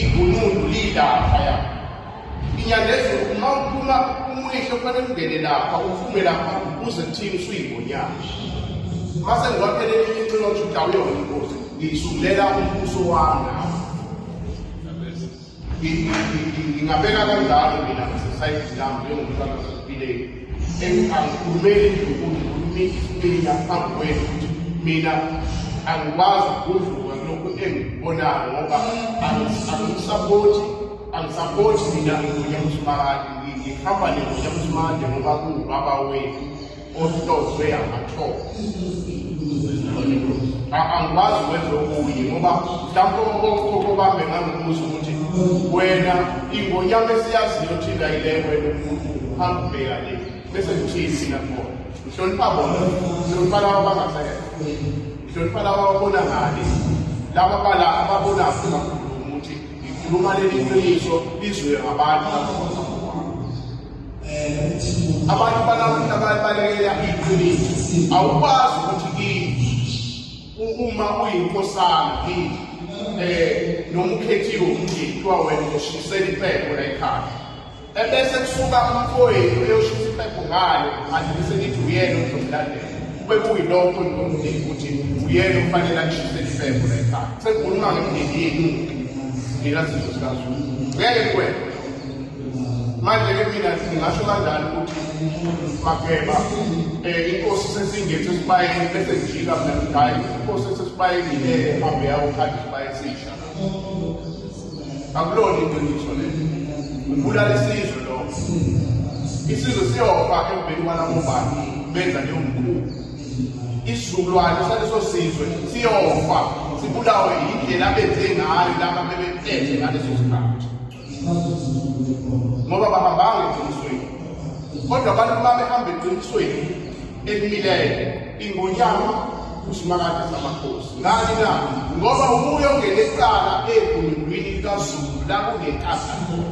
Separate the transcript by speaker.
Speaker 1: igunundu lilapha ya inyandezi uma umwisho kufanele ungene lapha ufume lapha uze thini usuyibonyana mase ngiwaphelele incilo ukuthi udawuyona inkosi ngisukulela umbuso wami ngingabeka kanjalo mina ngesayidi lami njengomntwana wasempileni angikhulumeli ngikhulumile phambi kwenu ukuthi mina angikwazi ukudluka lokhu engikubonayo ngoba angisapothi mina ngoNyamusumande ngihamba noNyamusumande ngoba kuwubaba wethu ohlozwe amathoko angikwazi ukwenza okunye ngoba mhlawumbe okobambe ngangibuza ukuthi wena ingonyama esiyaziyo thina yile wena umuntu uhamba ubheka le bese ngithini thina khona ngihlonipha bona ngihlonipha laba abangasekho ngihlonipha laba ababona ngale laba ababona kakhulu ukuthi ngikhuluma leli qiniso lizwe ngabantu abantu banamuntu abalekela iqiniso awukwazi ukuthi uma uyinkosana noma ukhethiwe umndeni kuthiwa wena uzoshisela iphepho la ekhaya ebese kusuka umfowethu eyoshisa iphepho ngalo manje bese nithi uyena ozomlandela kube kuyilokho nomndeni ukuthi uyena ufanele akushisele iphepho la ekhaya sekukhuluma ngemndeni yenu nginazizwe sikazulu ngeke kwena manje-ke mina ngingasho kanjani ukuthi Mageba inkosi sesingethe esibayeni bese ngijika mina ngigayi inkosi sesibayeni ehambe yawo khadi isibayeni sisha akulona iqiniso lelo ubulala isizwe lokho isizwe siyofa emveni kwanaMombani benza leyo mkhulu isizukulwane saleso sizwe siyofa sibulawe yindlela abenze ngayo laba bebephethe ngaleso sikhathi ngoba bahambanga eqinisweni kodwa abantu babehamba eqinisweni elimileyo ingonyama usimakade samakhosi ngani na ngoba ubuye ongene eqala egunundwini likaZulu la kunekasa khona